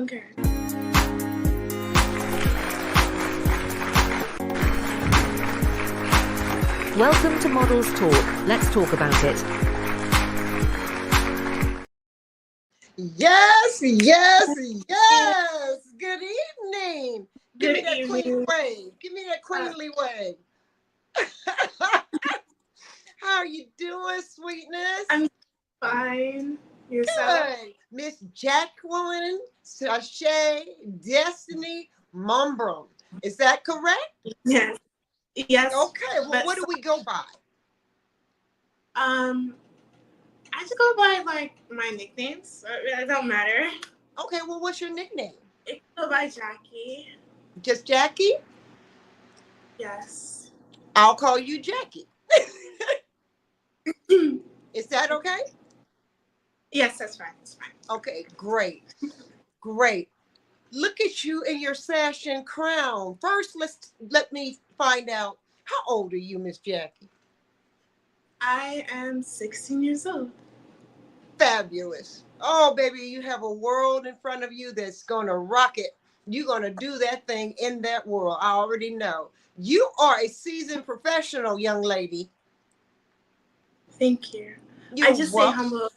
Okay. Welcome to Models Talk. Let's talk about it. Yes. Good evening. Give me that queen wave. Give me that queenly wave. How are you doing, sweetness? I'm fine. Yourself? Good. Miss Jacqueline Destiny Mombrun. Is that correct? Yes. Yes. Okay. Well, what do we go by? I just go by like my nicknames. It don't matter. Okay. Well, what's your nickname? It can go by Jackie. Just Jackie? Yes. I'll call you Jackie. Is that okay? Yes, that's fine. That's fine. Okay, great. Look at you in your sash and crown. First, let me find out, how old are you, Miss Jackie? I am 16 years old. Fabulous. Oh, baby, you have a world in front of you that's going to rock it. You're going to do that thing in that world. I already know. You are a seasoned professional, young lady. Thank you. I just stay humble.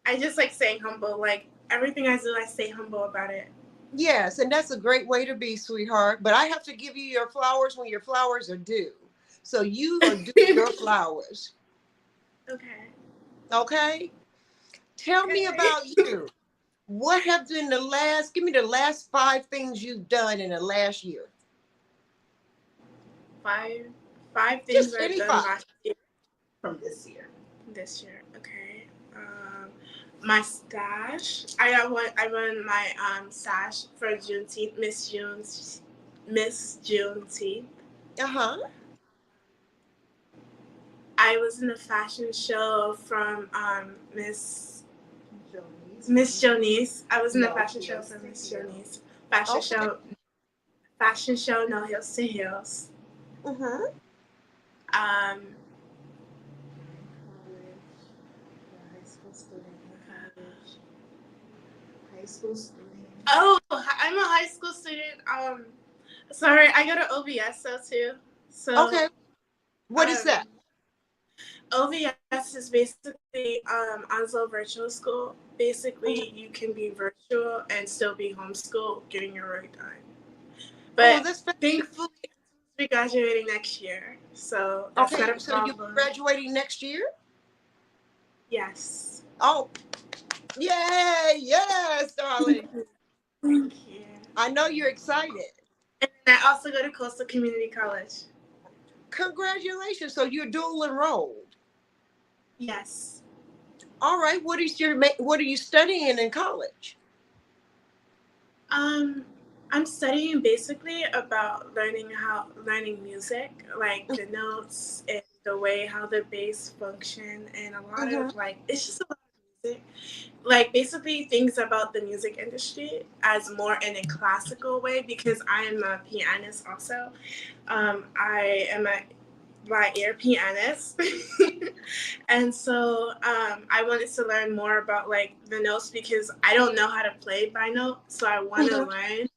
I just like staying humble. Like everything I do, I stay humble about it. Yes, and that's a great way to be, sweetheart. But I have to give you your flowers when your flowers are due. So you are due your flowers. Okay. Okay? Tell me about you. What have been give me the last 5 things you've done in the last year. Five things Just I've any done 5. last year. From this year. Okay. My stash. I run my stash for Juneteenth, Miss Juneteenth. Uh-huh. I was in a fashion show from Miss Jonice. I was in a fashion show for Miss Jonice. Fashion show, No Hills to Hills. Mm-hmm. High school student. Oh, I'm a high school student. Sorry, I go to OVS too. So Okay. What is that? OVS is basically Onslow Virtual School. Basically, you can be virtual and still be homeschooled during your work time. But thankfully, we'll be graduating next year, so that's not a problem. So you're graduating next year? Yes. Oh, yay! Yes, darling. Thank you. I know you're excited. And I also go to Coastal Community College. Congratulations! So you're dual enrolled. Yes. All right. What are you studying in college? I'm studying basically about learning music, like the notes and the way how the bass function, and a lot of it's just a lot of music, like basically things about the music industry as more in a classical way, because I am a pianist also. I am a by ear pianist. And so I wanted to learn more about like the notes, because I don't know how to play by note, so I want to learn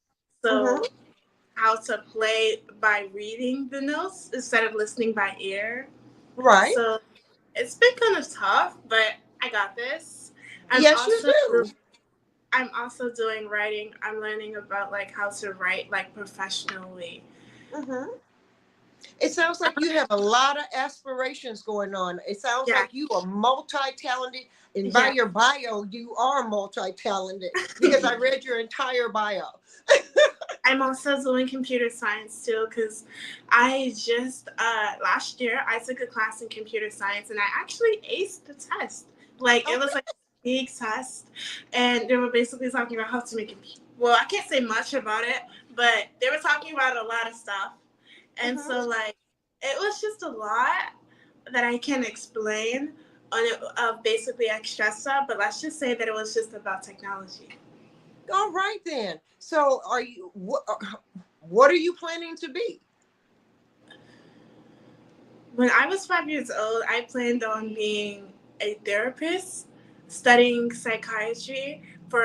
how to play by reading the notes instead of listening by ear. Right. So it's been kind of tough, but I got this. You do. I'm also doing writing. I'm learning about like how to write like professionally. It sounds like you have a lot of aspirations going on. It sounds like you are multi-talented. And by your bio, you are multi-talented, because I read your entire bio. I'm also doing computer science too, because I just, last year, I took a class in computer science and I actually aced the test. Like, it was like a big test. And they were basically talking about how to make well, I can't say much about it, but they were talking about a lot of stuff. And so, like, it was just a lot that I can explain on it, of basically extra stuff, but let's just say that it was just about technology. All right, then. So what are you planning to be? When I was 5 years old, I planned on being a therapist, studying psychiatry, for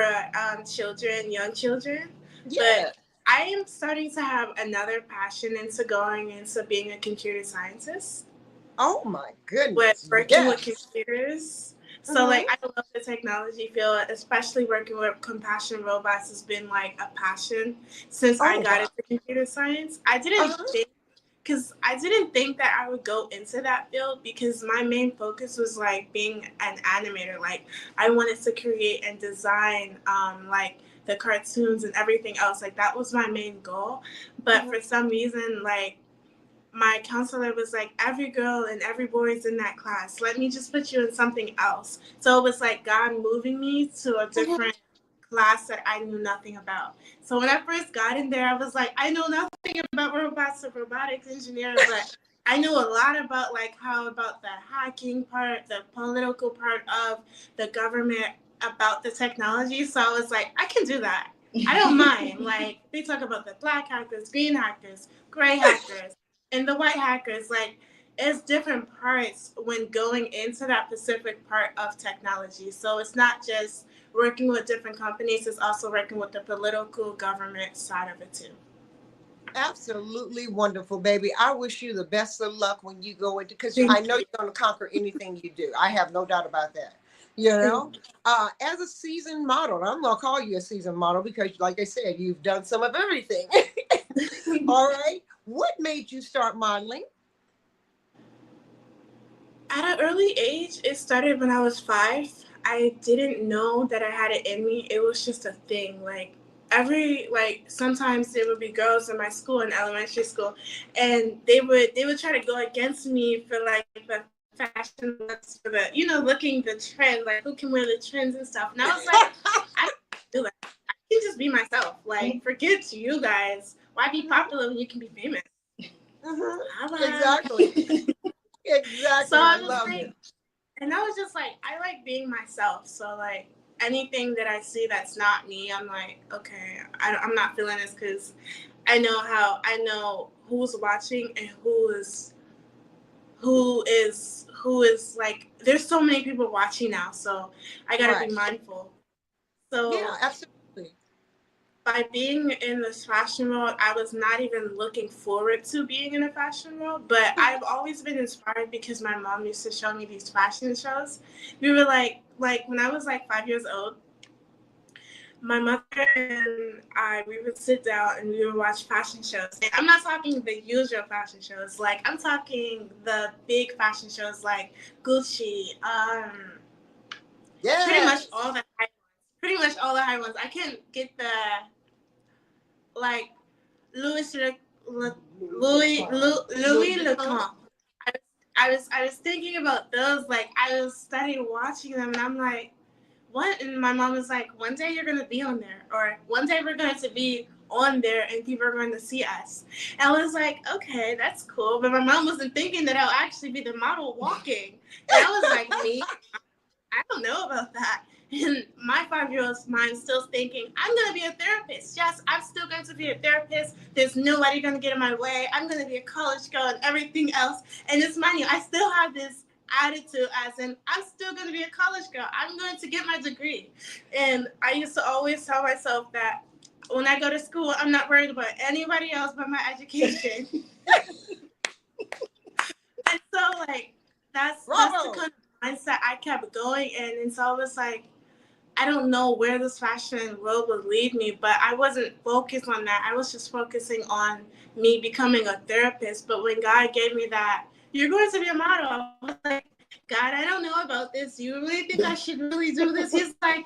children, young children. Yeah. But I am starting to have another passion into going into being a computer scientist Oh my with goodness. working with Yes. computers. So Mm-hmm. like I love the technology field, especially working with compassion robots has been like a passion since I Oh got wow. into computer science. Uh-huh. I didn't think that I would go into that field because my main focus was like being an animator. Like I wanted to create and design like the cartoons and everything else. Like that was my main goal. But Mm-hmm. for some reason, like my counselor was like, every girl and every boy is in that class. Let me just put you in something else. So it was like God moving me to a Mm-hmm. different class that I knew nothing about. So when I first got in there, I was like, I know nothing about robots or robotics engineering, but I knew a lot about like how about the hacking part, the political part of the government, about the technology. So I was like, I can do that. I don't mind. Like they talk about the black hackers, green hackers, gray hackers, and the white hackers. Like it's different parts when going into that specific part of technology. So it's not just working with different companies, it's also working with the political government side of it too. Absolutely wonderful, baby. I wish you the best of luck when you go into, because I Thank know you. you're going to conquer anything you do. I have no doubt about that. You know, Thank as a seasoned model, I'm going to call you a seasoned model because, like I said, you've done some of everything. you. All right. What made you start modeling? At an early age, it started when I was 5. I didn't know that I had it in me. It was just a thing. Like sometimes there would be girls in my school in elementary school, and they would try to go against me for like the fashion looks, for the looking the trend, like who can wear the trends and stuff. And I was like, I don't do that. I can just be myself. Like forget you guys. Why be popular when you can be famous? Mhm. Bye Exactly. bye. So Exactly. I I was love like, it. and I was just like, I like being myself. So like anything that I see that's not me, I'm like, okay, I'm not feeling this because I know who's watching and who is like. There's so many people watching now, so I gotta be Right. mindful. Yeah, So absolutely. by being in this fashion world, I was not even looking forward to being in a fashion world, but I've always been inspired because my mom used to show me these fashion shows. We were like when I was like 5 years old, my mother and I, we would sit down and we would watch fashion shows. And I'm not talking the usual fashion shows. Like I'm talking the big fashion shows like Gucci, pretty much all Yes. the high ones. Pretty much all the high ones. I can't get the like Louis Le, Le, Louis Vuitton. Vuitton. I was thinking about those. Like I was studying watching them, and I'm like, what? And my mom was like, one day you're gonna be on there, or one day we're going to be on there, and people are going to see us. And I was like, okay, that's cool. But my mom wasn't thinking that I'll actually be the model walking. And I was like, me? I don't know about that. And my 5-year-old mind still thinking, I'm going to be a therapist. Yes, I'm still going to be a therapist. There's nobody going to get in my way. I'm going to be a college girl and everything else. And it's money. I still have this attitude as in, I'm still going to be a college girl. I'm going to get my degree. And I used to always tell myself that when I go to school, I'm not worried about anybody else but my education. And so, like, that's the Bravo. kind of mindset I kept going in. And so I was like, I don't know where this fashion world would lead me, but I wasn't focused on that. I was just focusing on me becoming a therapist. But when God gave me that, you're going to be a model, I was like, God, I don't know about this. You really think I should really do this? He's like,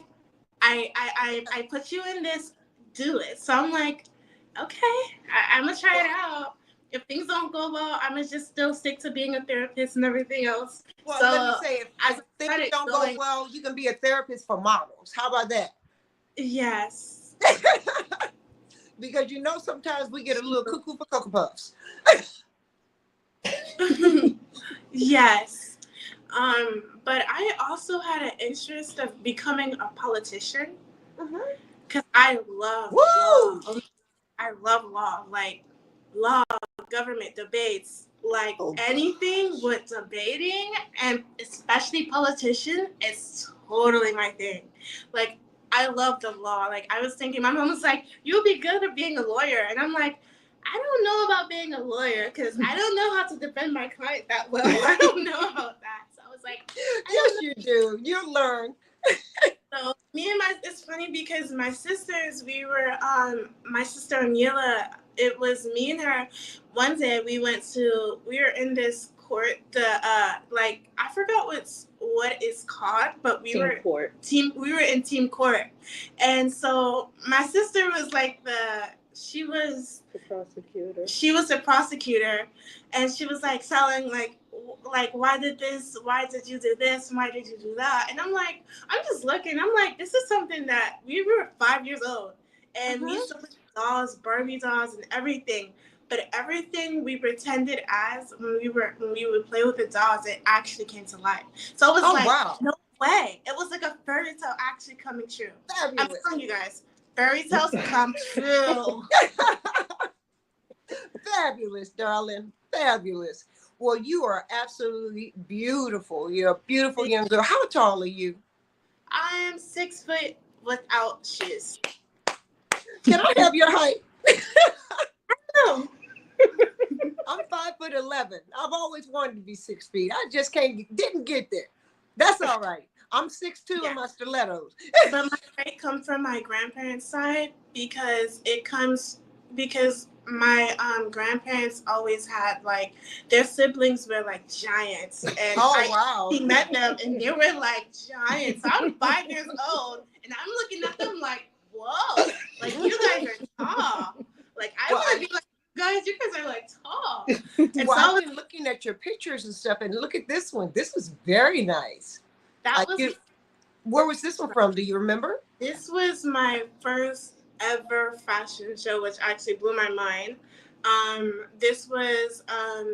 I put you in this, do it. So I'm like, okay, I'm gonna try it out. If things don't go well, I'm gonna just still stick to being a therapist and everything else. Well, let me So say, as if I things started don't go going, well, you can be a therapist for models. How about that? yes. Because you know sometimes we get a little cuckoo for cocoa puffs. Yes. But I also had an interest of becoming a politician Mhm. because I love law. Woo! I love law, like law, government debates, like Oh anything gosh. with debating, and especially politician is totally my thing. Like I love the law. Like, I was thinking, my mom was like, "You'll be good at being a lawyer," and I'm like, I don't know about being a lawyer because I don't know how to defend my client that well. I don't know about that. So I was like, Yes, you do. You learn. so me and it's funny because my sisters, my sister Amila, it was me and her. One day we were in this court, like, I forgot what it's called, but we were in team court. And so my sister was like The prosecutor. she was the prosecutor, and she was like telling like why did you do this, why did you do that, and I'm just looking, I'm like, this is something that we were 5 years old, and we used to play dolls, Barbie dolls, and everything, but everything we pretended as when we would play with the dolls, it actually came to life. So it was Wow. no way, it was like a fairy tale actually coming true. Fabulous. I'm telling you guys, fairy tales come true. Fabulous, darling. Fabulous. Well, you are absolutely beautiful. You're a beautiful young girl. How tall are you? I am 6 foot without shoes. Can I have your height? No. I'm 5'11". I've always wanted to be 6 feet. I just didn't get there. That's all right. I'm 6'2" in my stilettos. But my height comes from my grandparents' side because my grandparents always had like their siblings were like giants, and wow. I met them and they were like giants. So I'm 5 years old and I'm looking at them like, whoa, like you guys are tall. Like I want to be like, guys, you guys are like tall. And well, so I've been looking at your pictures and stuff, and look at this one. This is very nice. Where was this one from? Do you remember? This was my first ever fashion show, which actually blew my mind. This was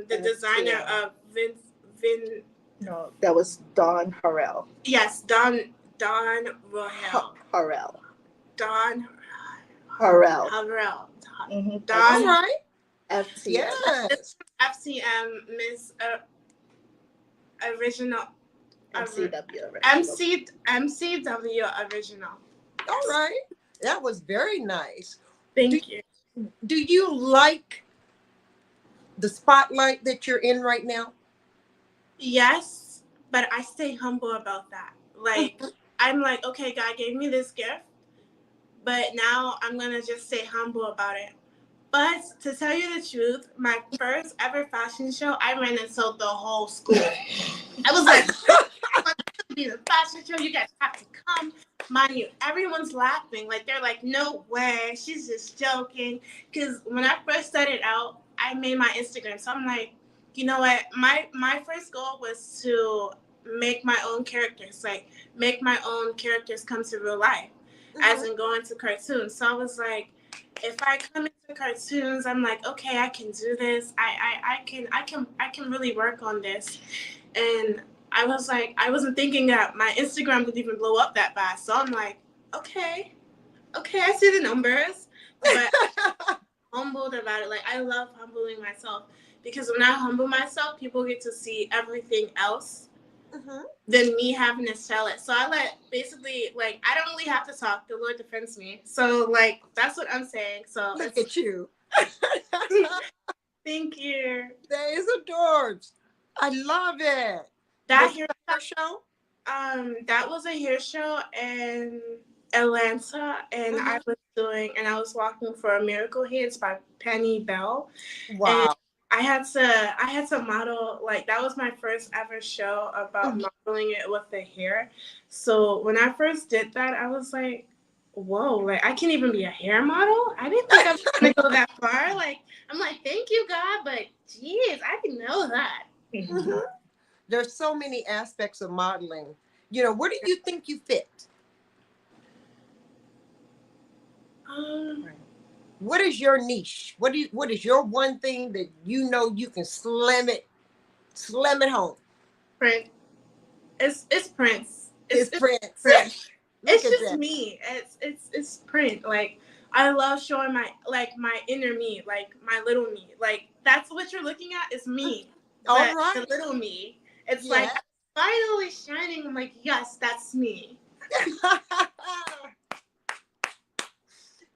the designer of Vin. No, that was Dawn Harrell. Yes, Dawn Rohel. Harrell. Dawn Harrell. Harrell. Mm-hmm. Dawn. All right. FCM. Yes. FCM Miss Original. MCW. MCW Original. All right. That was very nice. Thank you. Do you like the spotlight that you're in right now? Yes, but I stay humble about that. Like, I'm like, okay, God gave me this gift, but now I'm going to just stay humble about it. But to tell you the truth, my first ever fashion show, I ran and sold the whole school. I was like, to be the fashion show, you guys have to come. Mind you, everyone's laughing. Like, they're like, no way, she's just joking. Because when I first started out, I made my Instagram. So I'm like, you know what? My first goal was to make my own characters. Like, make my own characters come to real life, as in go into cartoons. So I was like, if I come into cartoons, I'm like, okay, I can do this. I can really work on this. And I was like, I wasn't thinking that my Instagram would even blow up that fast. So I'm like, okay, I see the numbers, but I'm humbled about it. Like, I love humbling myself because when I humble myself, people get to see everything else than me having to sell it. So I basically, like, I don't really have to talk. The Lord defends me. So, like, that's what I'm saying. So look at you. Thank you. That is adorbs. I love it. That hair show? That was a hair show in Atlanta, and I was walking for Miracle Hands by Penny Bell. Wow. And I had to model, like, that was my first ever show about modeling it with the hair. So when I first did that, I was like, whoa, like, I can't even be a hair model? I didn't think I was going to go that far. Like, I'm like, thank you, God, but geez, I didn't know that. There's so many aspects of modeling. You know, where do you think you fit? What is your niche? What is your one thing that you know you can slam it home? Print. It's Prince. It's Prince. Prince. It's just me. It's print. Like, I love showing my inner me, like my little me. Like, that's what you're looking at is me. All right. The little me. It's like finally shining. I'm like, yes, that's me.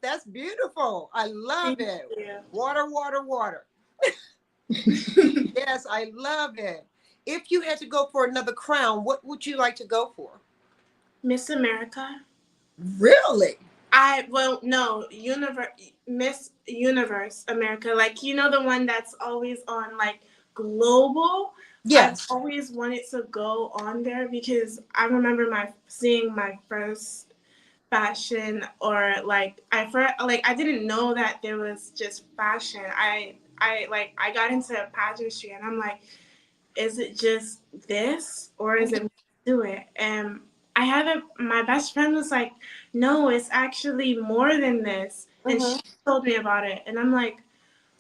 That's beautiful. I love Thank it. you. Water, water, water. Yes, I love it. If you had to go for another crown, what would you like to go for? Miss America. Really? Well, no, Miss Universe America, like, the one that's always on, like, global. I've Yes. always wanted to go on there because I remember seeing my first fashion, or like I didn't know that there was just fashion. I got into pageantry, and I'm like, is it just this, or is it more to it? And my best friend was like, no, it's actually more than this. And Mm-hmm. she told me about it. And I'm like,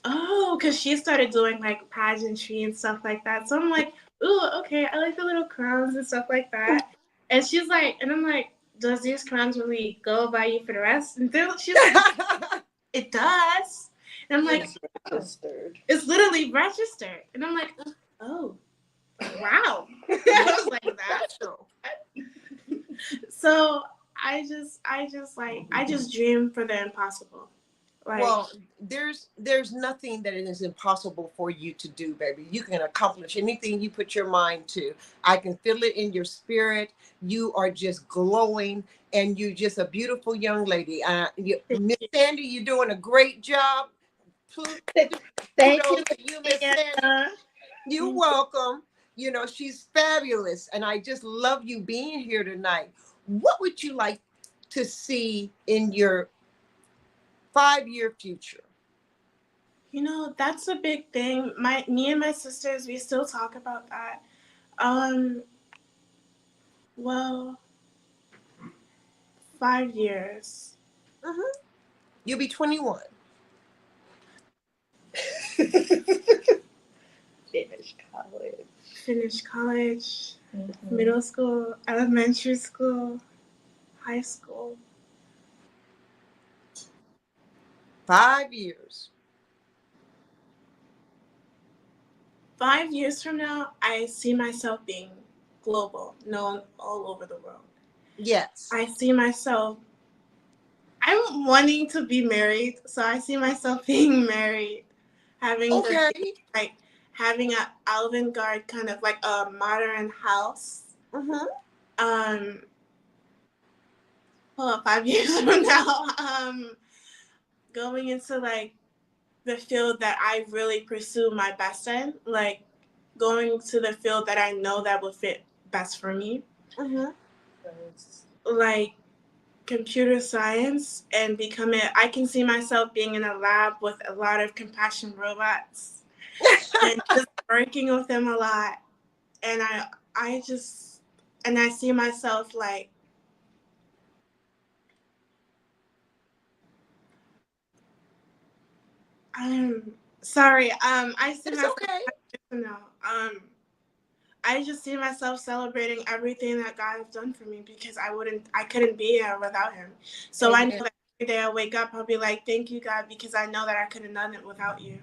oh, because she started doing like pageantry and stuff like that. So I'm like, ooh, okay, I like the little crowns and stuff like that. And she's like, and I'm like, does these crowns really go by you for the rest? And she's like, it does. And I'm like, It's oh, registered. it's literally registered. And I'm like, oh, wow. I was like that. Special. So I just dream for the impossible. Like, Well, there's nothing that is impossible for you to do, baby. You can accomplish anything you put your mind to. I can feel it in your spirit. You are just glowing, and you're just a beautiful young lady. Miss Sandy, you're doing a great job. Thank you, Kudos to you, Miss Sandy. Anna. You're welcome. You know, she's fabulous, and I just love you being here tonight. What would you like to see in your 5-year future? That's a big thing. Me and my sisters, we still talk about that. Um, well, 5 years. Mm-hmm. You'll be 21. finish college. Finish college, Mm-hmm. middle school, elementary school, high school. 5 years. 5 years from now, I see myself being global, known all over the world. Yes. I see myself. I'm wanting to be married, so I see myself being married, having Okay. like having a avant-garde kind of like a modern house. Mm-hmm. Um, well, 5 years from now, going into like the field that I really pursue my best in, like going to the field that I know that will fit best for me, Mm-hmm. like computer science, and I can see myself being in a lab with a lot of compassion robots and just working with them a lot. And I just, and I see myself like, I'm sorry, I see It's myself, okay. no, I just see myself celebrating everything that God has done for me, because I couldn't be here without Him. So I know Amen. that every day I wake up, I'll be like, thank you, God, because I know that I couldn't have done it without you.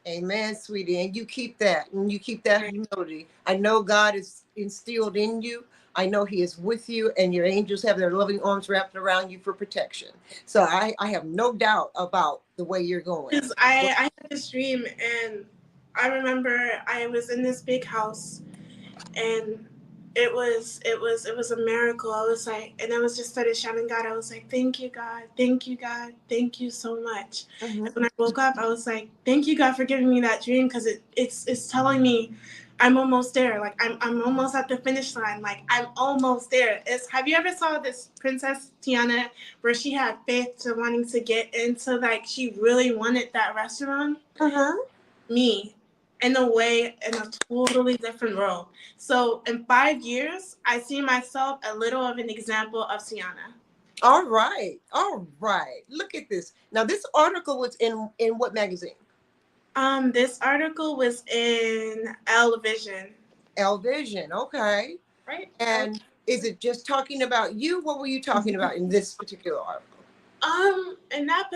Amen, sweetie. And you keep that. And you keep that humility. I know God is instilled in you. I know He is with you, and your angels have their loving arms wrapped around you for protection. So I have no doubt about the way you're going. Because I had this dream, and I remember I was in this big house, and it was a miracle. I was like, and I was just started shouting God. I was like, thank you, God, thank you, God, thank you so much. Mm-hmm. And when I woke up, I was like, thank you, God, for giving me that dream, because it's telling me I'm almost there. Like I'm almost at the finish line. Like I'm almost there. Have you ever saw this Princess Tiana where she had faith to wanting to get into, like, she really wanted that restaurant? Mm-hmm. Me, in a way, in a totally different role. So in 5 years, I see myself a little of an example of Tiana. All right. All right. Look at this. Now, this article was in what magazine? This article was in Elle Vision. Elle Vision. Okay. Right? And is it just talking about you? What were you talking about in this particular article? In that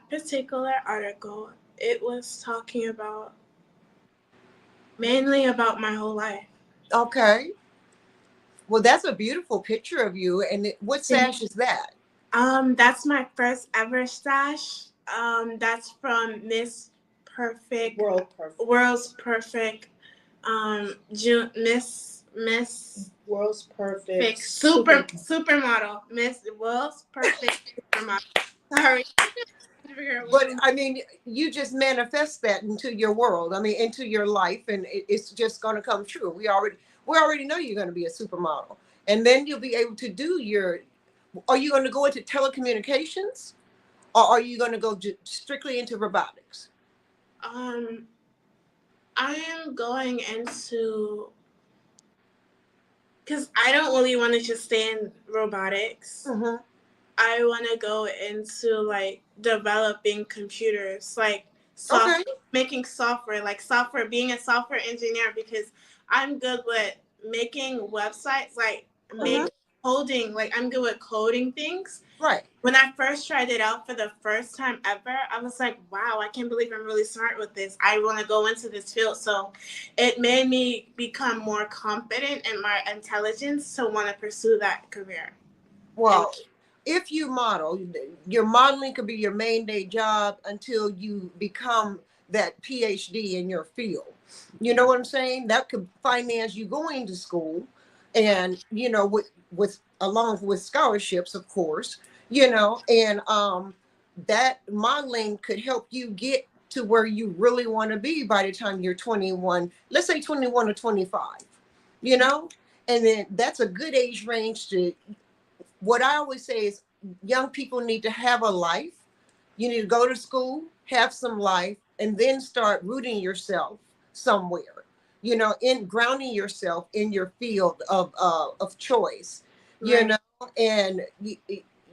particular article, it was talking about mainly about my whole life. Okay. Well, that's a beautiful picture of you. And what sash is that? That's my first ever stash. That's from Miss Perfect, World's Perfect, Miss World's perfect supermodel, Miss World's Perfect supermodel. Sorry, But I mean, you just manifest that into your world. I mean, into your life, and it's just going to come true. We already know you're going to be a supermodel, and then you'll be able to do your. Are you going to go into telecommunications, or are you going to go strictly into robotics? Um, I am going into because I don't really want to just stay in robotics. Mm-hmm. I want to go into like developing computers, like Okay. making software, like software, being a software engineer because I'm good with making websites, like Mm-hmm. coding, like I'm good with coding things. Right. When I first tried it out for the first time ever, I was like, wow, I can't believe I'm really smart with this. I want to go into this field. So it made me become more confident in my intelligence to want to pursue that career. Well, if you model, your modeling could be your main day job until you become that PhD in your field. You know what I'm saying? That could finance you going to school, and with along with scholarships, of course. And that modeling could help you get to where you really want to be by the time you're 21. Let's say 21 or 25. You know, and then that's a good age range to what I always say is young people need to have a life. You need to go to school, have some life, and then start rooting yourself somewhere. In grounding yourself in your field of choice. You Right. know, and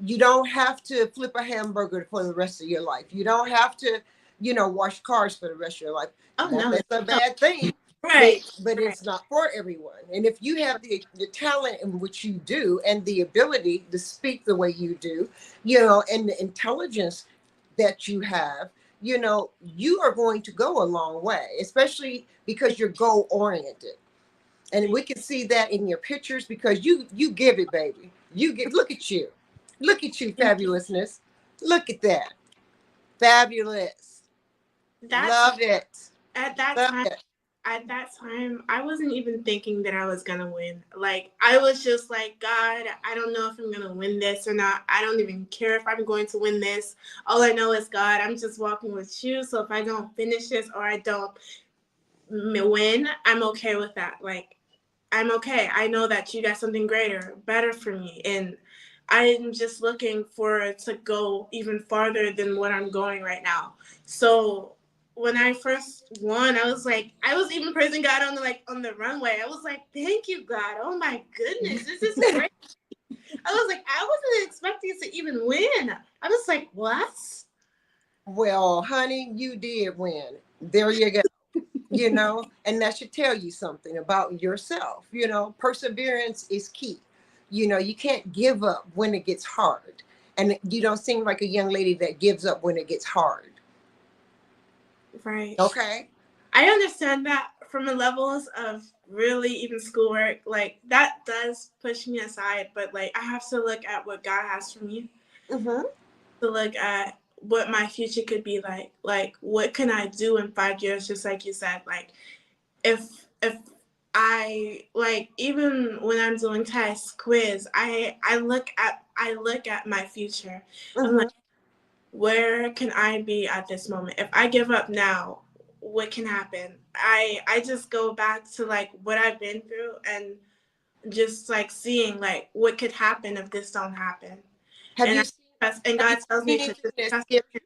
you don't have to flip a hamburger for the rest of your life. You don't have to, wash cars for the rest of your life. Oh Not no. that's a bad thing, but Right. but it's not for everyone. And if you have the talent in which you do and the ability to speak the way you do, and the intelligence that you have, you are going to go a long way, especially because you're goal oriented. And we can see that in your pictures because you give it, baby. You give. Look at you. Look at you, fabulousness. Look at that. Fabulous. That's Love it. at that Love time. it. At that time, I wasn't even thinking that I was gonna win. Like I was just like, God, I don't know if I'm gonna win this or not. I don't even care if I'm going to win this. All I know is God. I'm just walking with you. So if I don't finish this or I don't win, I'm okay with that. Like I'm okay. I know that you got something greater, better for me. And I'm just looking for it to go even farther than what I'm going right now. So when I first won, I was even praising God on the runway. I was like, thank you, God. Oh my goodness, this is great. I was like, I wasn't expecting to even win. I was like, what? Well, honey, you did win. There you go. And that should tell you something about yourself. Perseverance is key. You can't give up when it gets hard. And you don't seem like a young lady that gives up when it gets hard. Right. Okay. I understand that from the levels of really even schoolwork, like that does push me aside, but like I have to look at what God has for me, Mm-hmm. to look at what my future could be like what can I do in 5 years, just like you said, like if I like even when I'm doing tests, quiz, I look at my future. I'm Mm-hmm. like, where can I be at this moment? If I give up now, what can happen? I just go back to like what I've been through and just like seeing like what could happen if this don't happen. Have And you and have you God tells seen me to anything just that trust. scares you?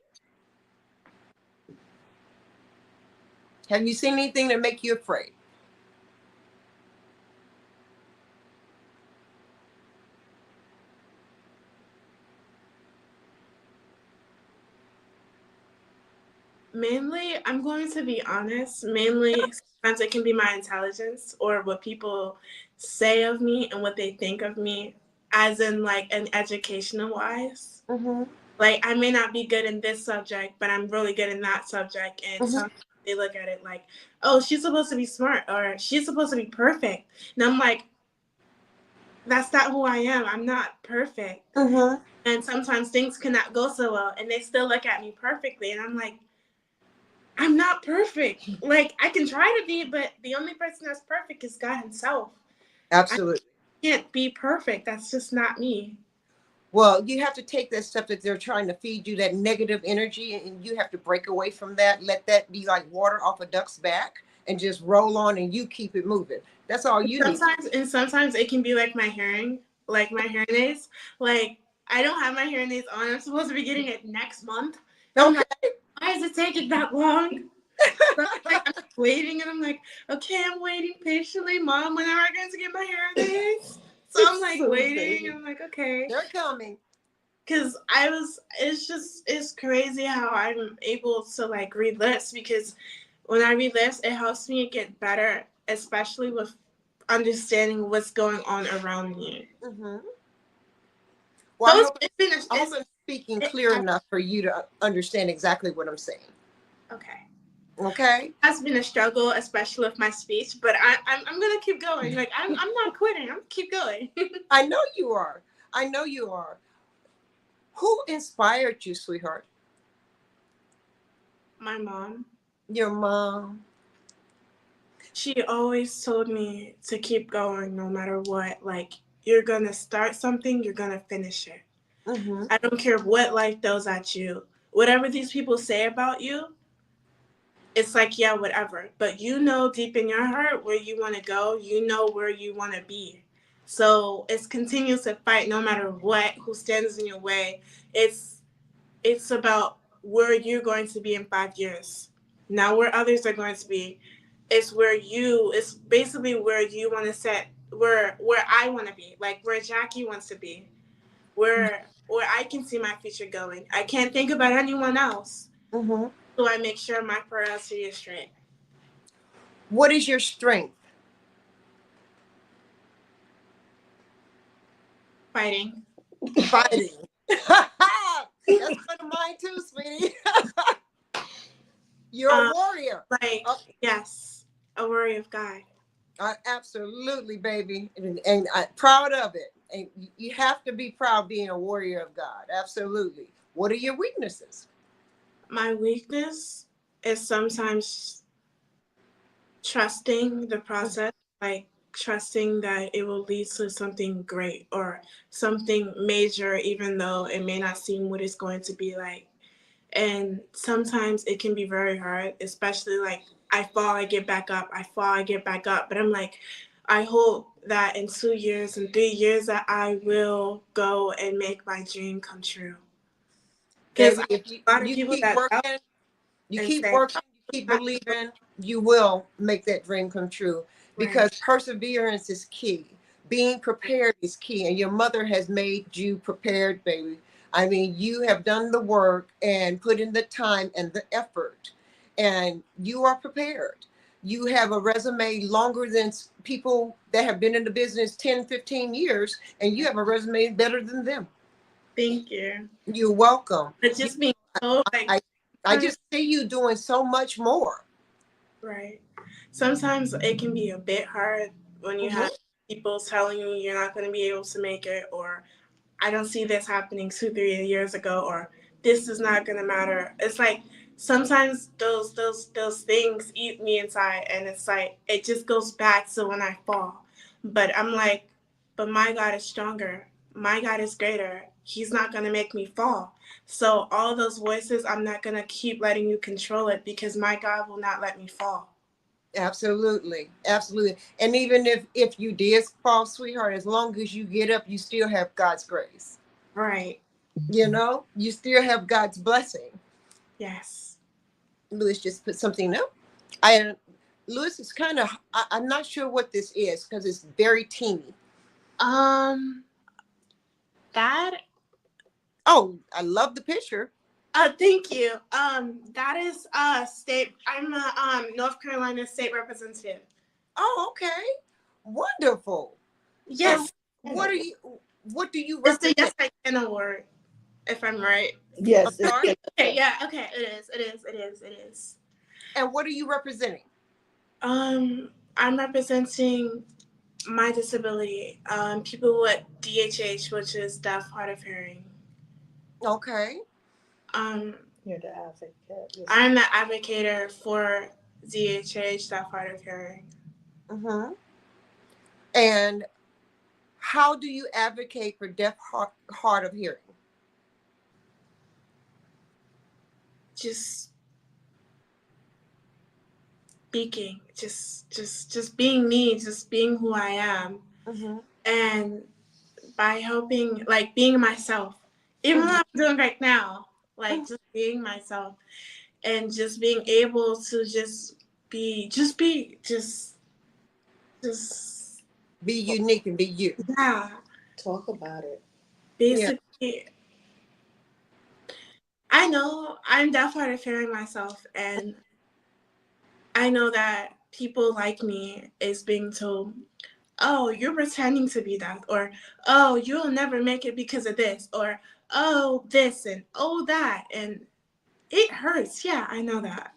Have you seen anything that make you afraid? Mainly, I'm going to be honest. Mainly, sometimes it can be my intelligence or what people say of me and what they think of me, as in like an educational wise. Mm-hmm. Like I may not be good in this subject, but I'm really good in that subject. And Mm-hmm. some they look at it like, oh, she's supposed to be smart or she's supposed to be perfect. And I'm like, that's not who I am. I'm not perfect. Mm-hmm. And sometimes things cannot go so well and they still look at me perfectly. And I'm like, I'm not perfect. Like, I can try to be, but the only person that's perfect is God Himself. I Absolutely. can't be perfect. That's just not me. Well, you have to take that stuff that they're trying to feed you, that negative energy, and you have to break away from that. Let that be like water off a duck's back and just roll on and you keep it moving. That's all you need. Sometimes it can be like my hearing aids. Like, I don't have my hearing aids on. I'm supposed to be getting it next month. And I'm Okay. like, why is it taking that long? So I'm waiting, and I'm like, okay, I'm waiting patiently, Mom. When am I going to get my hearing aids? So I'm like So waiting. funny. I'm like, okay, They're coming. because it's crazy how I'm able to like read lips, because when I read lips, it helps me get better, especially with understanding what's going on around me. Mm-hmm. So Well, I hope it's I'm speaking it, clear enough for you to understand exactly what I'm saying. okay. Okay. It has been a struggle, especially with my speech, but I'm gonna keep going. Like, I'm not quitting. I'm gonna keep going. I know you are. I know you are. Who inspired you, sweetheart? My mom. Your mom. She always told me to keep going no matter what. Like, you're gonna start something, you're gonna finish it. Mm-hmm. I don't care what life throws at you. Whatever these people say about you, it's like, yeah, whatever. But you know deep in your heart where you want to go, you know where you want to be. So it's continuous to fight no matter what, who stands in your way. It's it's about where you're going to be in 5 years. Not where others are going to be. It's basically where you want to set where I want to be, like where Jackie wants to be, where I can see my future going. I can't think about anyone else. Mm-hmm. So I make sure my priority is straight. What is your strength? Fighting. Fighting. That's one of mine too, sweetie. You're a Um, warrior. like, Oh, yes, a worry of God. absolutely, baby. And I'm proud of it. And you have to be proud being a warrior of God. Absolutely. What are your weaknesses? My weakness is sometimes trusting the process, like trusting that it will lead to something great or something major, even though it may not seem what it's going to be like. And sometimes it can be very hard, especially like I fall, I get back up, I fall, I get back up. But I'm like, I hope that in 2 years and 3 years that I will go and make my dream come true. Because Baby, I if you, have a lot of you people keep that doubt working, you and keep say, working, "Oh, you keep not believing, you will make that dream come true right." because perseverance is key. Being prepared is key. And your mother has made you prepared, baby. I mean, you have done the work and put in the time and the effort, and you are prepared. You have a resume longer than people that have been in the business 10, 15 years, and you have a resume better than them. Thank you. You're welcome. But You, just being told, like, I, I just see you doing so much more. right. Sometimes it can be a bit hard when you Mhm. have people telling you you're not going to be able to make it, or I don't see this happening 2, 3 years ago, or this is not going to matter. It's like sometimes those things eat me inside, and it's like it just goes back to when I fall. But I'm like, but my God is stronger. My God is greater. He's not going to make me fall. So all those voices, I'm not going to keep letting you control it, because my God will not let me fall. Absolutely, absolutely. And even if you did fall, sweetheart, as long as you get up, you still have God's grace. Right. You know, you still have God's blessing. Yes. Lewis just put something up. I Lewis is kind of. I'm not sure what this is because it's very teeny. Um, that Oh, I love the picture. Thank you. That is state. I'm a North Carolina state representative. Oh, okay, wonderful. And Yes, what are you? What do you it's the represent? Yes I Can award, if I'm right. I'm Yes, sorry. Okay, yeah, okay, it is, it is, it is, it is. And what are you representing? I'm representing my disability, people with DHH, which is deaf, hard of hearing. Okay. Um, You're the advocate. I'm the advocate for DHH, deaf, hard of hearing. Mm-hmm. And how do you advocate for deaf, hard of hearing? Just speaking, just being me, just being who I am, Mm-hmm. and by helping, like being myself, even Mm-hmm. what I'm doing right now, like just being myself, and just being able to just Be unique and be you. yeah. Talk about it. Yeah. Basically, I know I'm deaf hard of hearing myself, and I know that people like me is being told, oh, you're pretending to be deaf, or oh, you'll never make it because of this, or oh, this and oh, that. And it hurts. Yeah, I know that.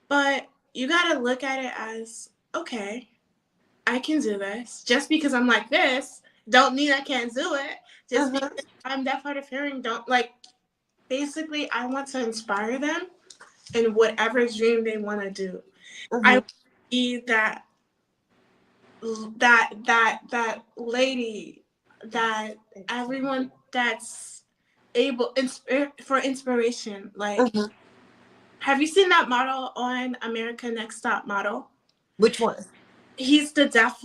But you got to look at it as, okay, I can do this. Just because I'm like this, don't mean I can't do it. Just Mm-hmm. because I'm deaf hard of hearing, don't like, basically, I want to inspire them in whatever dream they want to do. I Mm-hmm. want to be that lady that everyone that's able for inspiration. Like, Mm-hmm. have you seen that model on America Next Top Model? Which one? He's deaf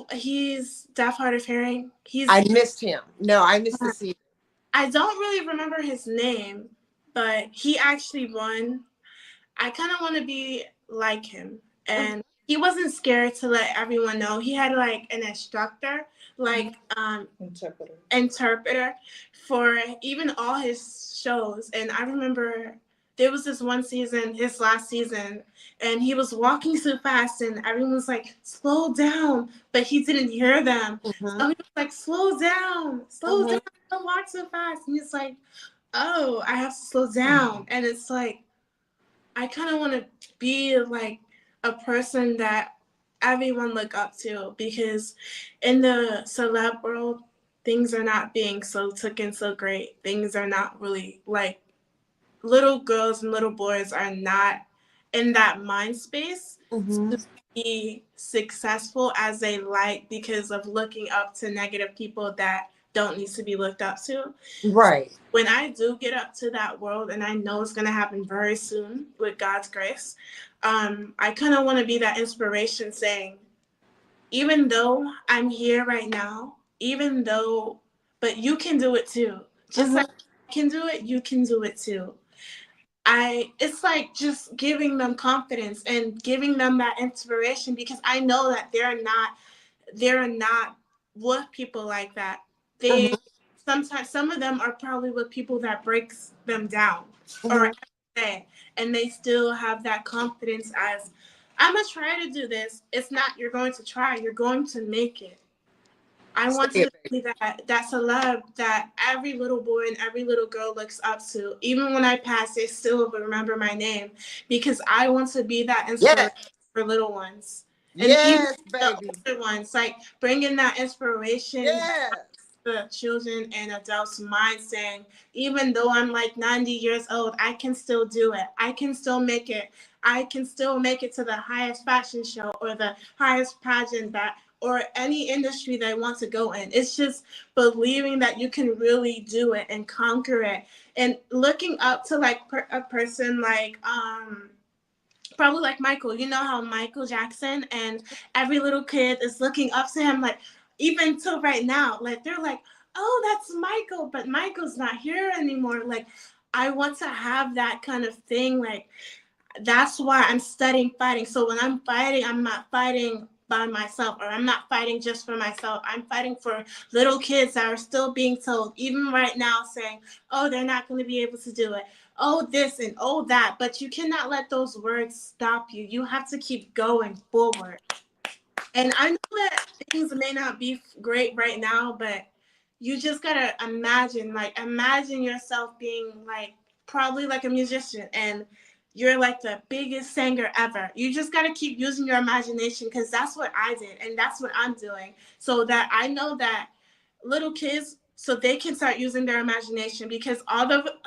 hard of hearing. I missed him. No, I missed the season. I don't really remember his name, but he actually won. I kind of want to be like him. And he wasn't scared to let everyone know. He had like an instructor, like interpreter for even all his shows. And I remember there was this one season, his last season, and he was walking so fast and everyone was like, slow down. But he didn't hear them. Mm-hmm. So he was like, slow Mm-hmm. down, don't walk so fast. And he's like, oh, I have to slow down. And it's like, I kind of want to be like a person that everyone look up to, because in the celeb world, things are not being so taken so great. Things are not really like, little girls and little boys are not in that mind space Mm-hmm. to be successful as they like, because of looking up to negative people that don't need to be looked up to. Right. When I do get up to that world, and I know it's going to happen very soon with God's grace, I kind of want to be that inspiration saying, even though I'm here right now, even though, but you can do it too. Just Mm-hmm. like I can do it, you can do it too. It's like just giving them confidence and giving them that inspiration, because I know that they're not with people like that. Mm-hmm. They sometimes, some of them are probably with people that breaks them down or Mm-hmm. everything, and they still have that confidence as, I'm gonna try to do this. It's not you're going to try, you're going to make it. I Say want to it, baby. be that celeb that every little boy and every little girl looks up to. Even when I pass, they still will remember my name, because I want to be that Yes. inspiration for little ones. And even Yes, the baby. older ones, like bringing that inspiration Yes. the children and adults' mind, saying, even though I'm like 90 years old, I can still do it. I can still make it. I can still make it to the highest fashion show or the highest pageant that, or any industry that I want to go in. It's just believing that you can really do it and conquer it, and looking up to like a person like probably like Michael. You know how Michael Jackson and every little kid is looking up to him, like even till right now, like they're like, oh, that's Michael, but Michael's not here anymore. Like, I want to have that kind of thing. Like, that's why I'm studying fighting. So when I'm fighting, I'm not fighting by myself, or I'm not fighting just for myself. I'm fighting for little kids that are still being told, even right now, saying, oh, they're not going to be able to do it. Oh, this and oh, that. But you cannot let those words stop you. You have to keep going forward. And I know that things may not be great right now, but you just got to imagine yourself being like, probably like a musician, and you're like the biggest singer ever. You just got to keep using your imagination, because that's what I did and that's what I'm doing. So that I know that little kids, so they can start using their imagination, because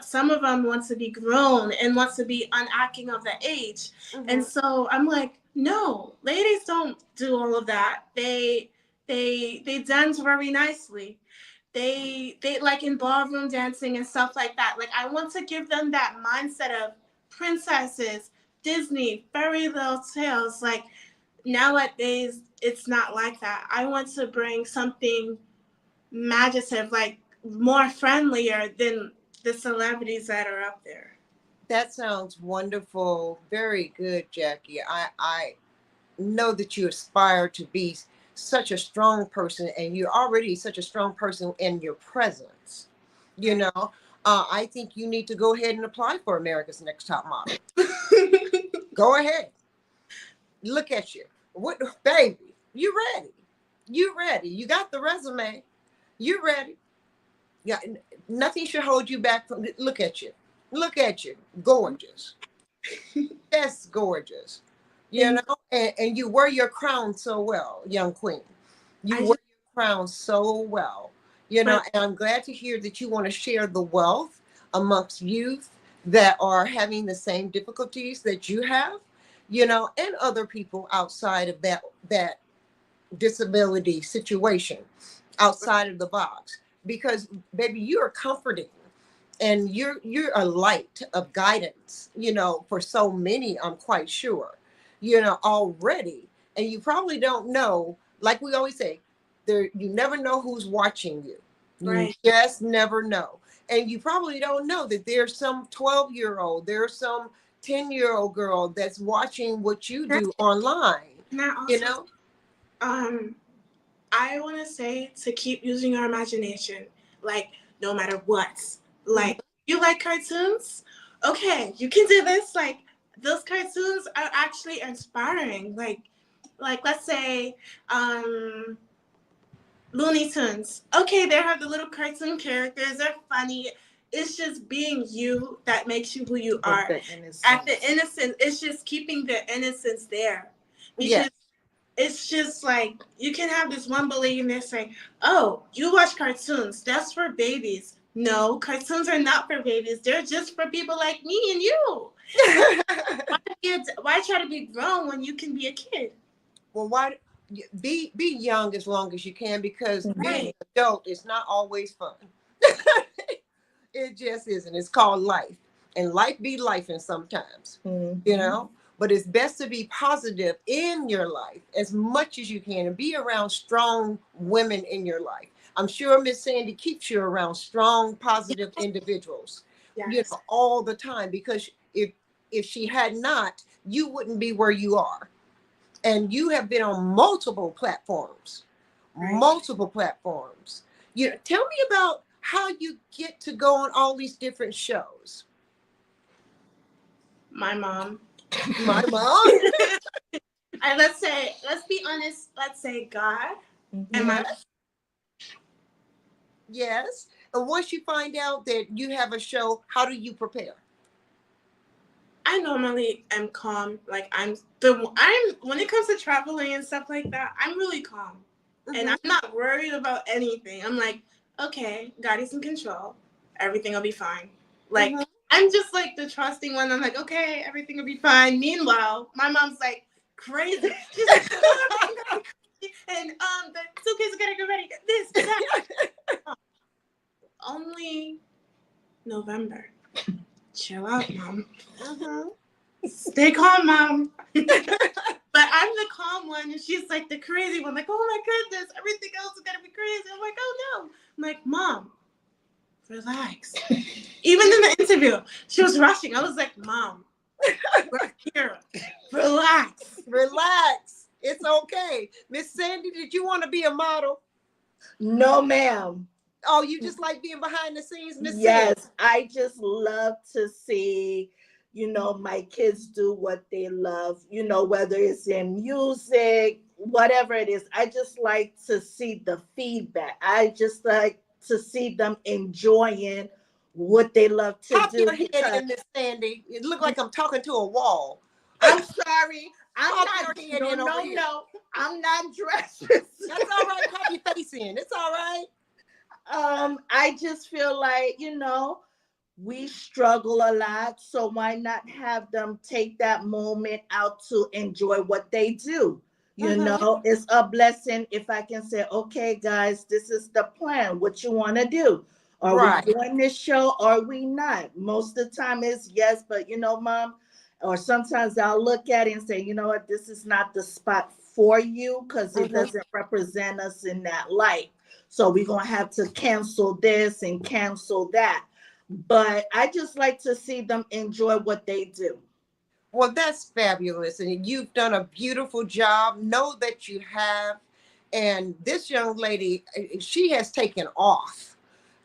some of them want to be grown and wants to be unacting of the age. And so I'm like, no, ladies don't do all of that. They dance very nicely. They like in ballroom dancing and stuff like that. Like, I want to give them that mindset of princesses, Disney, fairy tales. Like, nowadays it's not like that. I want to bring something imaginative, like more friendlier than the celebrities that are up there. That sounds wonderful. Very good, Jackie. I know that you aspire to be such a strong person, and you're already such a strong person in your presence. You know, I think you need to go ahead and apply for America's Next Top Model. Go ahead. Look at you. What, baby? You ready? You ready? You got the resume. You ready? Yeah. Nothing should hold you back from. Look at you. Look at you. Gorgeous. That's gorgeous. You know, and you wear your crown so well, young queen. You wear your crown so well. You know, and I'm glad to hear that you want to share the wealth amongst youth that are having the same difficulties that you have, you know, and other people outside of that disability situation, outside of the box. Because baby, you are comforting, and you're a light of guidance, you know, for so many, I'm quite sure, you know, already. And you probably don't know, like we always say, there, you never know who's watching you. You just never know. And you probably don't know that there's some 12-year-old, there's some 10-year-old girl that's watching what you do online. You know? I want to say to keep using your imagination, like, no matter what. Like, you like cartoons? Okay, you can do this. Like, those cartoons are actually inspiring. Like let's say, Looney Tunes. Okay, they have the little cartoon characters. They're funny. It's just being you that makes you who you are. At the innocence, it's just keeping the innocence there. Because it's just like, you can have this one billionaire say, oh, you watch cartoons. That's for babies. No, cartoons are not for babies. They're just for people like me and you. Why try to be grown when you can be a kid? Well, why be young as long as you can, because being an adult is not always fun. It just isn't. It's called life, and life be life, and sometimes, you know. But it's best to be positive in your life as much as you can, and be around strong women in your life. I'm sure Miss Sandy keeps you around strong, positive individuals, you know, all the time. Because if she had not, you wouldn't be where you are. And you have been on multiple platforms, multiple platforms. You know, tell me about how you get to go on all these different shows. My mom. My mom. And let's be honest, let's say God and my. Yes. And once you find out that you have a show, how do you prepare? I normally am calm. Like, I'm when it comes to traveling and stuff like that, I'm really calm. And I'm not worried about anything. I'm like, okay, God is in control. Everything will be fine. Like, I'm just like the trusting one. I'm like, okay, everything will be fine. Meanwhile, my mom's like crazy. She's like, and the suitcase is gonna get ready. This, that. Only November. Chill out, Mom. Stay calm, Mom. But I'm the calm one, and she's like the crazy one. Like, oh my goodness, everything else is gonna be crazy. I'm like, oh no. I'm like, Mom, relax. Even in the interview, she was rushing. I was like, Mom, we're here. Relax. Relax. It's okay. Miss Sandy, did you want to be a model? No, ma'am. Oh, you just like being behind the scenes, Miss Sandy? Yes, I just love to see, you know, my kids do what they love, you know, whether it's in music, whatever it is. I just like to see the feedback. I just like to see them enjoying what they love to Pop do your head because in, Miss Sandy. It look like I'm talking to a wall. I'm sorry. I'm Pop not. your head No, in over no, here. no. I'm not dressed. That's all right. Pop your face in. It's all right. I just feel like, we struggle a lot, so why not have them take that moment out to enjoy what they do? Mm-hmm. It's a blessing if I can say, okay, guys, this is the plan. What you want to do? Are we Right. doing this show or are we not? Most of the time is yes, but mom, or sometimes I'll look at it and say, you know what, this is not the spot for you because it Mm-hmm. doesn't represent us in that light. So we're gonna have to cancel this and cancel that. But I just like to see them enjoy what they do. Well, that's fabulous. And you've done a beautiful job. Know that you have. And this young lady, she has taken off.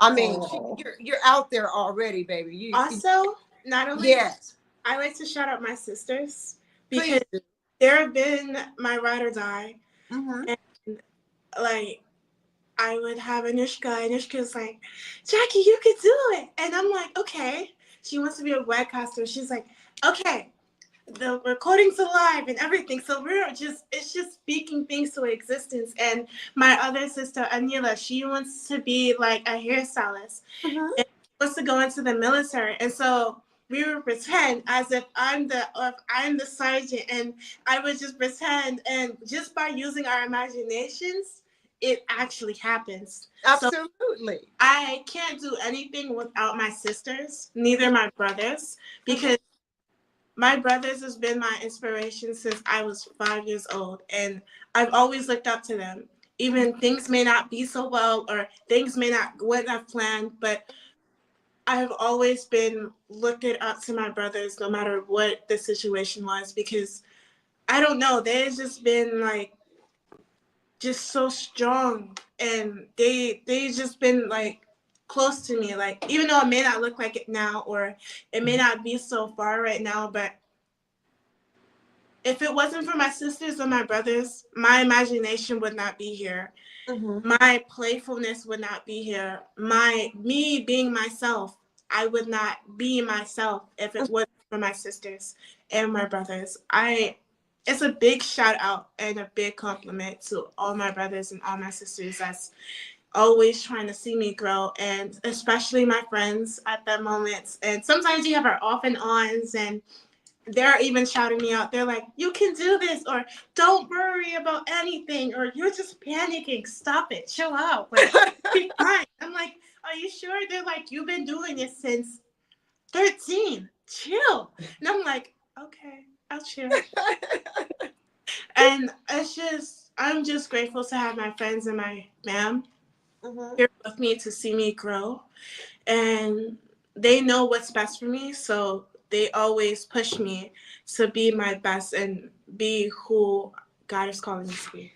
I mean, Oh, you're out there already, baby. Also, not only Yes, I like to shout out my sisters because please do. they've been my ride or die. Mm-hmm. And like I would have Anushka. Anushka's like, Jackie, you could do it. And I'm like, okay. She wants to be a webcaster. She's like, okay, the recording's alive and everything. So it's just speaking things to existence. And my other sister, Anila, she wants to be like a hairstylist. Mm-hmm. And she wants to go into the military. And so we would pretend as if I'm the sergeant, and I would just pretend, and just by using our imaginations, it actually happens. So Absolutely. I can't do anything without my sisters, neither my brothers, Mm-hmm. because my brothers has been my inspiration since I was 5 years old, and I've always looked up to them. Even things may not be so well, or things may not wouldn't have planned, but I've always been looking up to my brothers, no matter what the situation was, because I don't know, they've just been like just so strong, and they just been like close to me. Like even though it may not look like it now, or it may not be so far right now, but if it wasn't for my sisters or my brothers, my imagination would not be here. Mm-hmm. My playfulness would not be here. Me being myself, I would not be myself if it wasn't for my sisters and my brothers. I It's a big shout out and a big compliment to all my brothers and all my sisters that's always trying to see me grow, and especially my friends at that moment. And sometimes you have our off and ons, and they're even shouting me out. They're like, you can do this, or don't worry about anything, or you're just panicking. Stop it. Chill out. Like, be fine. I'm like, are you sure? They're like, you've been doing this since 13. Chill. And I'm like, okay, I'll chill. And I'm just grateful to have my friends and my ma'am Mm-hmm. here with me to see me grow. And they know what's best for me, so they always push me to be my best and be who God is calling me to be.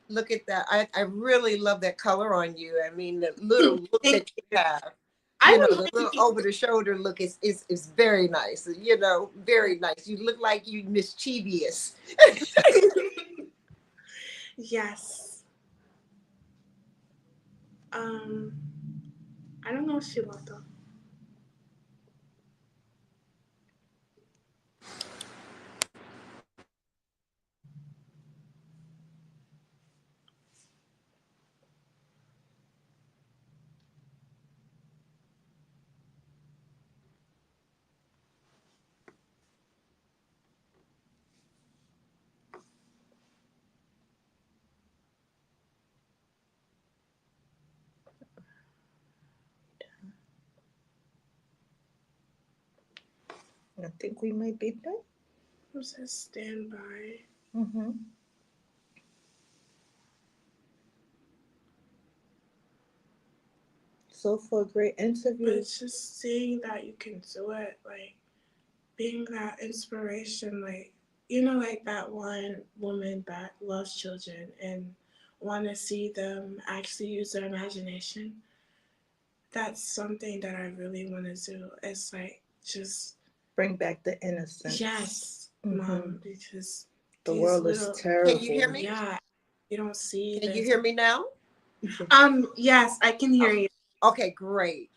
Look at that. I really love that color on you. I mean, the little look Thank that you. you have. I The don't little mind over the shoulder look is very nice. Very nice. You look like you mischievous. yes. Um, I don't know if she left though. I think we might be done. Who says stand by? Mm-hmm. So for a great But interview. it's just seeing that you can do it, like being that inspiration, like like that one woman that loves children and want to see them actually use their imagination. That's something that I really want to do. It's like just Bring back the innocence. yes, Mm-hmm. mom, because The these world is little Can you hear terrible. me? yeah, you don't see Can you this. hear me now? Yes, I can Oh, hear you. okay, great.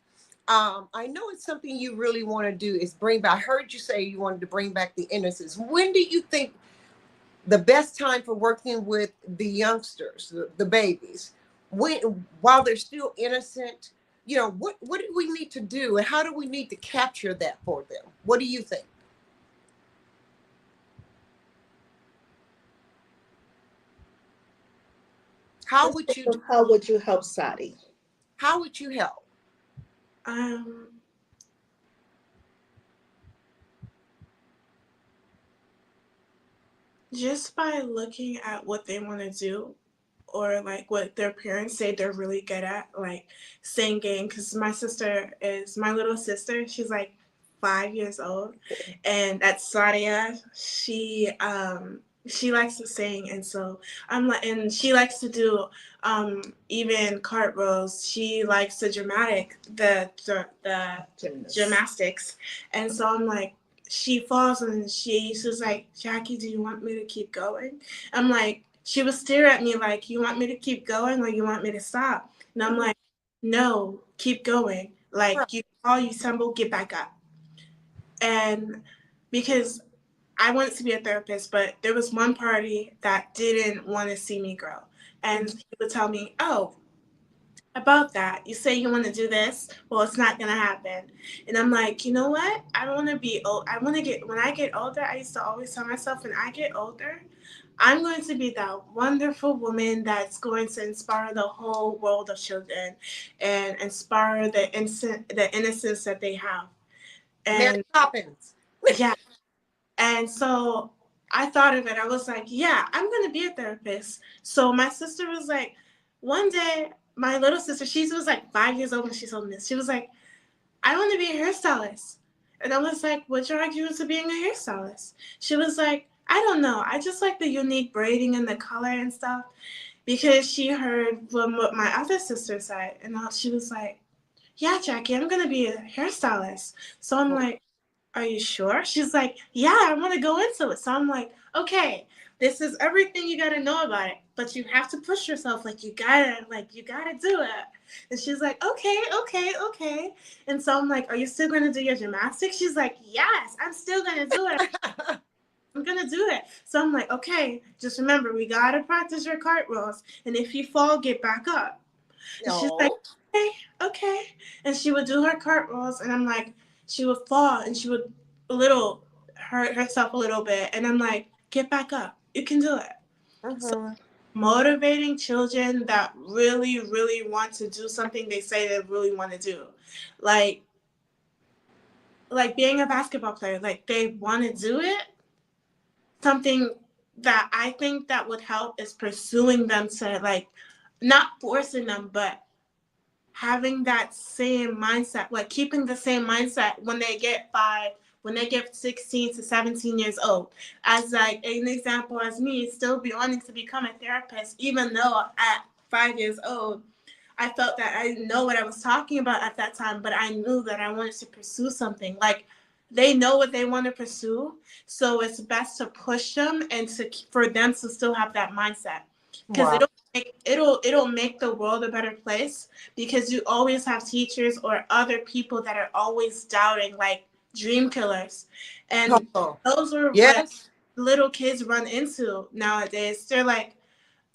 I know it's something you really want to do is bring back. I heard you say you wanted to bring back the innocence. When do you think the best time for working with the youngsters, the babies, when while they're still innocent? What do we need to do, and how do we need to capture that for them? What do you think? How Just would think you do? of how would you help Sadi? How would you help? Um, just by looking at what they want to do, or like what their parents say they're really good at, like singing. Because my little sister, she's like 5 years old, and at Sadia, she likes to sing, and so I'm like, and she likes to do even cartwheels. She likes the Gymnast. gymnastics, and so I'm like. She falls and she's like, Jackie, do you want me to keep going? I'm like, she would stare at me like, you want me to keep going or you want me to stop? And I'm like, no, keep going. Right. Like, you fall, you stumble, get back up. And because I wanted to be a therapist, but there was one party that didn't want to see me grow. And he would tell me, oh, about that. You say you want to do this, well, it's not gonna happen. And I'm like, you know what? I want to be old. I want to get when I get older. I used to always tell myself, when I get older, I'm going to be that wonderful woman that's going to inspire the whole world of children, and inspire the innocence that they have. Mary And Poppins. yeah, and so I thought of it. I was like, yeah, I'm going to be a therapist. So my sister was like, one day, my little sister, she was like 5 years old when she told me this. She was like, I want to be a hairstylist. And I was like, what dragged you into being a hairstylist? She was like, I don't know. I just like the unique braiding and the color and stuff, because she heard from what my other sister said. And she was like, yeah, Jackie, I'm going to be a hairstylist. So I'm like, are you sure? She's like, yeah, I want to go into it. So I'm like, okay, this is everything you got to know about it, but you have to push yourself. You gotta do it. And she's like, okay, okay, okay. And so I'm like, are you still going to do your gymnastics? She's like, yes, I'm still going to do it. I'm going to do it. So I'm like, okay, just remember, we got to practice your cartwheels. And if you fall, get back up. And she's like, No. okay, okay. And she would do her cartwheels, and I'm like, she would fall, and she would hurt herself a little bit. And I'm like, get back up. You can do it. So Mhm. motivating children that really, really want to do something they say they really want to do. Like, like being a basketball player, like they want to do it. Something that I think that would help is pursuing them to, like, not forcing them, but having that same mindset, like keeping the same mindset when they get when they get 16 to 17 years old. As like an example, as me, still be wanting to become a therapist, even though at 5 years old, I felt that I didn't know what I was talking about at that time, but I knew that I wanted to pursue something. Like, they know what they want to pursue, so it's best to push them and for them to still have that mindset, because Wow. it'll make the world a better place, because you always have teachers or other people that are always doubting, like dream killers, and Oh, those are what yes. little kids run into nowadays. They're like,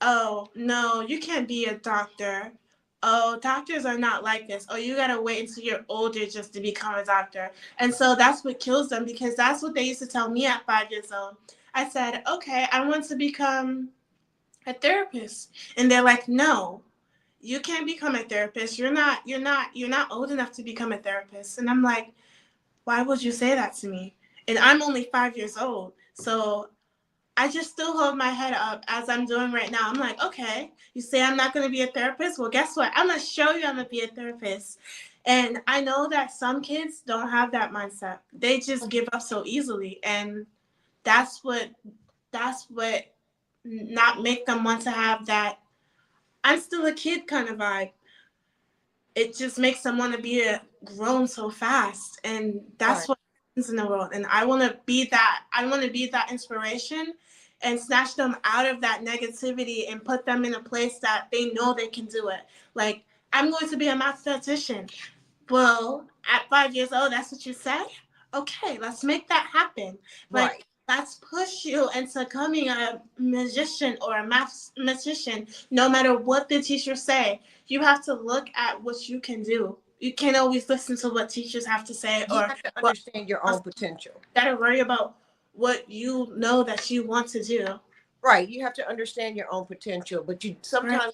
oh, no, you can't be a doctor. Oh, doctors are not like this. Oh, you gotta wait until you're older just to become a doctor. And so that's what kills them, because that's what they used to tell me at 5 years old. I said, okay, I want to become a therapist. And they're like, no, you can't become a therapist. You're not old enough to become a therapist. And I'm like, why would you say that to me? And I'm only 5 years old. So I just still hold my head up as I'm doing right now. I'm like, okay, you say I'm not going to be a therapist? Well, guess what? I'm going to show you I'm going to be a therapist. And I know that some kids don't have that mindset. They just give up so easily. And that's what, that's what not make them want to have that I'm still a kid kind of vibe. It just makes them want to be grown so fast, and Right. that's what happens in the world. And I want to be that. I want to be that inspiration, and snatch them out of that negativity and put them in a place that they know they can do it. Like, I'm going to be a mathematician. well, at 5 years old, that's what you say? Okay, let's make that happen. Like, Right. let's push you into becoming a musician or a mathematician, no matter what the teachers say. You have to look at what you can do. You can't always listen to what teachers have to say You or have to what understand your else. own potential. You gotta worry about what you know that you want to do. Right. You have to understand your own potential, but you Right. sometimes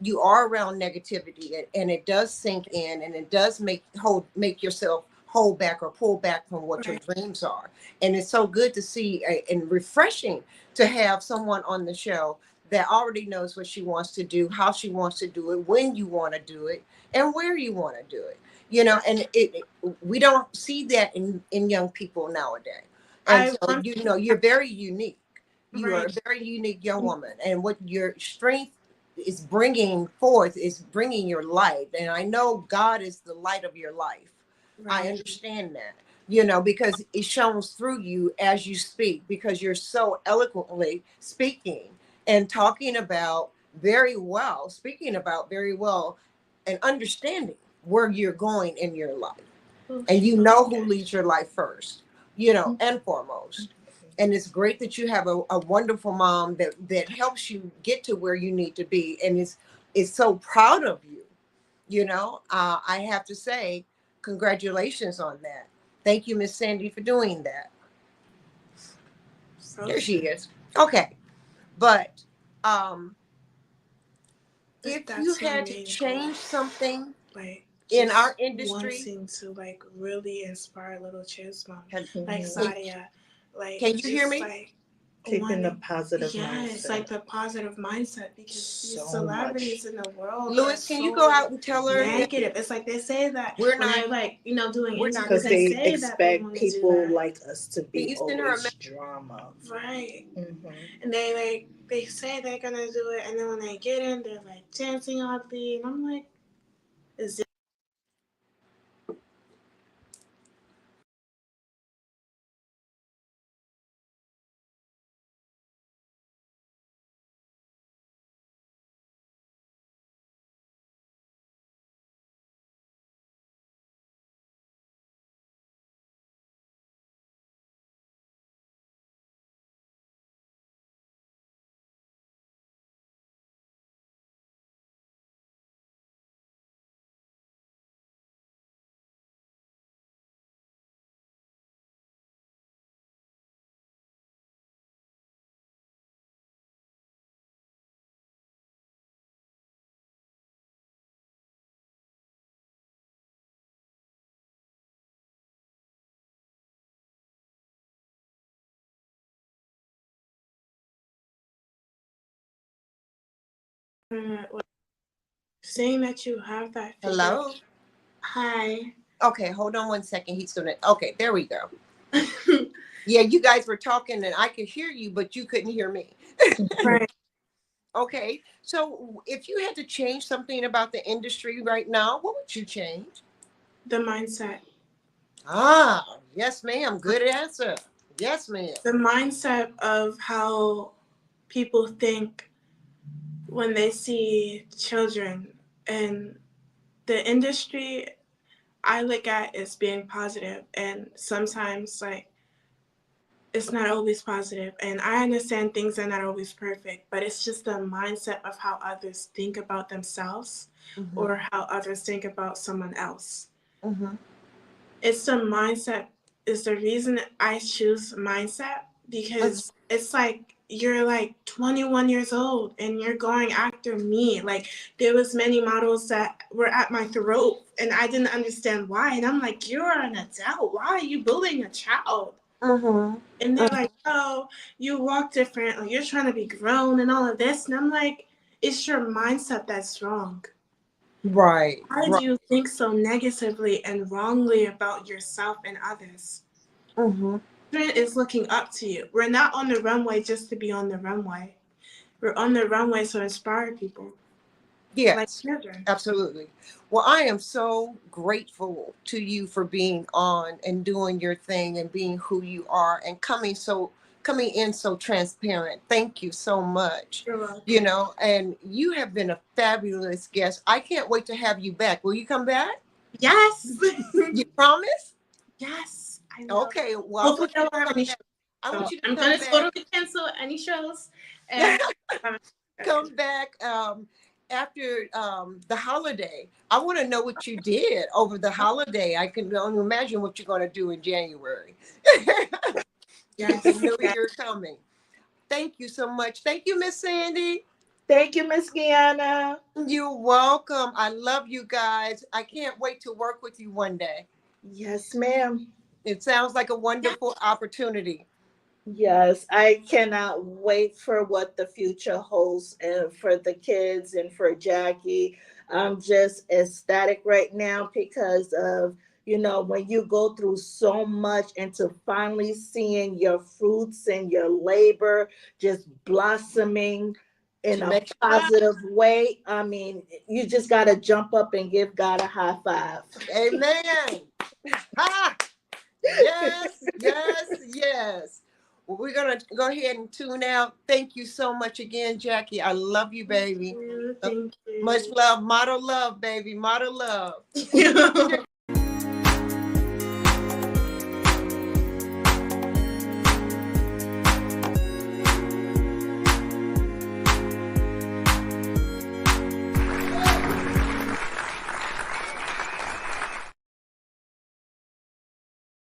you are around negativity, and it does sink in, and it does make yourself hold back or pull back from what your Right. dreams are. And it's so good to see and refreshing to have someone on the show that already knows what she wants to do, how she wants to do it, when you want to do it, and where you want to do it. And we don't see that in young people nowadays. And I so, want you're very unique. You are right. a very unique young woman, and what your strength is bringing forth is bringing your light. And I know God is the light of your life. I Right. understand that, because it shines through you as you speak, because you're so eloquently speaking and speaking about very well, and understanding where you're going in your life. And you know who leads your life first, and foremost. And it's great that you have a wonderful mom that helps you get to where you need to be, and is so proud of you. I have to say congratulations on that. Thank you, Miss Sandy, for doing that. So There she is. Okay. But if you that's my had to main goal. change something Like in our just industry, wanting to like really inspire little kids, mom. can, Like Mhm. can, Sadia. Like can you hear just me? like Keeping the wanting positive yes, mindset. like the positive mindset because these So much. celebrities in the world are Lewis, can you go so out and tell her that negative. It's like they say that we're when not they're like, doing we're not interviews, Because they they say that they expect want to do people that. like us to can be you send her a always drama. Right. Hmm. And they say they're gonna do it and then when they get in they're like dancing oddly and I'm like, is this saying that you have that figure? hello? Hi. Okay, hold on one second. He's gonna. Okay, there we go. Yeah, you guys were talking and I could hear you, but you couldn't hear me. Right. Okay, so if you had to change something about the industry right now, what would you change? The mindset. Ah, yes, ma'am. Good answer. Yes, ma'am. The mindset of how people think when they see children and the industry I look at as being positive and sometimes like it's not always positive and I understand things are not always perfect but it's just the mindset of how others think about themselves Mm-hmm. or how others think about someone else. Mm-hmm. It's the mindset is the reason I choose mindset because it's like you're like 21 years old and you're going after me. Like there was many models that were at my throat and I didn't understand why. And I'm like, you're an adult. Why are you bullying a child? Mm-hmm. And they're like, oh, you walk different. Like, you're trying to be grown and all of this. And I'm like, it's your mindset that's wrong. Right. Why Right. do you think so negatively and wrongly about yourself and others? Mm-hmm. Children is looking up to you. We're not on the runway just to be on the runway. We're on the runway to inspire people like Yes, children. absolutely. Well, I am so grateful to you for being on and doing your thing and being who you are and coming in so transparent. Thank you so much. You're welcome. And you have been a fabulous guest. I can't wait to have you back. Will you come back? Yes. You promise? Yes, I will. Okay. Well, I Hopefully, want I you won't to have come any back. shows. I So want you to I'm come gonna back. totally cancel any shows and Come back after the holiday. I want to know what you did over the holiday. I can only imagine what you're going to do in January. yes, The new yes. year coming. Thank you so much. Thank you, Miss Sandy. Thank you, Miss Kiana. You're welcome. I love you guys. I can't wait to work with you one day. Yes, ma'am. It sounds like a wonderful opportunity. Yes, I cannot wait for what the future holds and for the kids and for Jackie. I'm just ecstatic right now because of, when you go through so much and to finally seeing your fruits and your labor just blossoming in She a makes you laugh. positive way. I mean, you just got to jump up and give God a high five. Amen. Ha! Yes, yes, yes. Well, we're going to go ahead and tune out. Thank you so much again, Jackie. I love you, baby. Thank Much you. love. Model love, baby. Model love. Thank you.